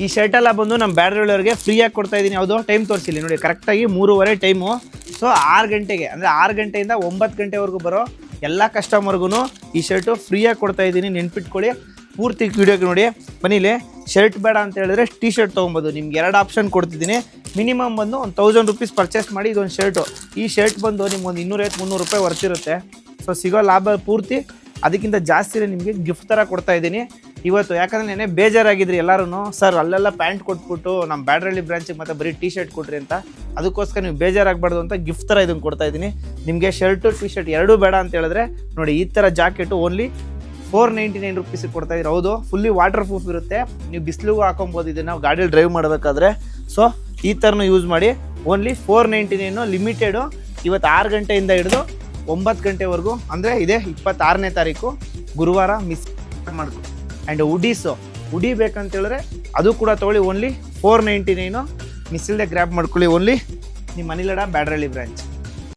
ಈ ಶರ್ಟ್ ಎಲ್ಲ ಬಂದು ನಮ್ಮ ಬ್ಯಾಡ್ರಿಯವ್ರಿಗೆ ಫ್ರೀಯಾಗಿ ಕೊಡ್ತಾ ಇದ್ದೀನಿ. ಯಾವುದು ಟೈಮ್ ತೋರಿಸಿಲ್ಲ ನೋಡಿ, ಕರೆಕ್ಟಾಗಿ 3:30 ಟೈಮು. ಸೊ 6 ಗಂಟೆಗೆ ಅಂದರೆ 6 ಗಂಟೆಯಿಂದ 9 ಗಂಟೆವರೆಗೂ ಬರೋ ಎಲ್ಲ ಕಸ್ಟಮರ್ಗೂ ಈ ಶರ್ಟು ಫ್ರೀಯಾಗಿ ಕೊಡ್ತಾ ಇದ್ದೀನಿ. ನೆನ್ಪಿಟ್ಕೊಳ್ಳಿ, ಪೂರ್ತಿ ವೀಡಿಯೋಗೆ ನೋಡಿ. ಬನ್ನಿಲಿ, ಶರ್ಟ್ ಬೇಡ ಅಂತ ಹೇಳಿದ್ರೆ ಟೀ ಶರ್ಟ್ ತೊಗೊಬೋದು. ನಿಮ್ಗೆ 2 ಆಪ್ಷನ್ ಕೊಡ್ತಿದ್ದೀನಿ. ಮಿನಿಮಮ್ ಬಂದು ಒಂದು 1000 ರೂಪೀಸ್ ಪರ್ಚೇಸ್ ಮಾಡಿ ಇದೊಂದು ಶರ್ಟು. ಈ ಶರ್ಟ್ ಬಂದು ನಿಮ್ಗೆ ಒಂದು 250-300 ರೂಪಾಯಿ ವರ್ತಿರುತ್ತೆ. ಸೊ ಸಿಗೋ ಲಾಭ ಪೂರ್ತಿ ಅದಕ್ಕಿಂತ ಜಾಸ್ತಿನೇ ನಿಮಗೆ ಗಿಫ್ಟ್ ಥರ ಕೊಡ್ತಾ ಇದ್ದೀನಿ ಇವತ್ತು. ಯಾಕಂದರೆ ನೆನೆ ಬೇಜಾರಾಗಿದ್ರಿ ಎಲ್ಲರೂ, ಸರ್ ಅಲ್ಲೆಲ್ಲ ಪ್ಯಾಂಟ್ ಕೊಟ್ಬಿಟ್ಟು ನಮ್ಮ ಬ್ಯಾಡ್ರಳ್ಳಿ ಬ್ರಾಂಚಿಗೆ ಮತ್ತೆ ಬರೀ ಟೀ ಶರ್ಟ್ ಕೊಟ್ರಿ ಅಂತ. ಅದಕ್ಕೋಸ್ಕರ ನೀವು ಬೇಜಾರಾಗಬಾರ್ದು ಅಂತ ಗಿಫ್ಟ್ ಥರ ಇದನ್ನು ಕೊಡ್ತಾ ಇದ್ದೀನಿ. ನಿಮಗೆ ಶರ್ಟು ಟೀ ಶರ್ಟ್ ಎರಡೂ ಬೇಡ ಅಂತ ಹೇಳಿದ್ರೆ ನೋಡಿ, ಈ ಥರ ಜಾಕೆಟು ಓನ್ಲಿ 499 ರೂಪೀಸಿಗೆ ಕೊಡ್ತಾ ಇದ್ದೀರಿ. ಹೌದು, ಫುಲ್ಲಿ ವಾಟರ್ ಪ್ರೂಫ್ ಇರುತ್ತೆ. ನೀವು ಬಿಸಿಲಿಗೂ ಹಾಕೊಬೋದು ಇದನ್ನು ಗಾಡೀಲಿ ಡ್ರೈವ್ ಮಾಡಬೇಕಾದ್ರೆ. ಸೊ ಈ ಥರನೂ ಯೂಸ್ ಮಾಡಿ. Only 499 limited. ಇವತ್ತು 6 ಗಂಟೆಯಿಂದ ಹಿಡಿದು 9 ಗಂಟೆವರೆಗೂ, ಅಂದರೆ ಇದೆ 26ನೇ ತಾರೀಕು ಗುರುವಾರ. ಮಿಸ್ ಮಾಡ್ಕೊ. ಆ್ಯಂಡ್ ಹುಡಿ ಬೇಕಂತ ಹೇಳಿದ್ರೆ ಅದು ಕೂಡ ತೊಗೊಳ್ಳಿ. ಓನ್ಲಿ 499. ಮಿಸ್ ಇಲ್ಲದೆ ಗ್ರ್ಯಾಬ್ ಮಾಡ್ಕೊಳ್ಳಿ. ಓನ್ಲಿ ನಿಮ್ಮ ಅನಿಲಡ ಬ್ಯಾಡ್ರಳ್ಳಿ ಬ್ರಾಂಚ್.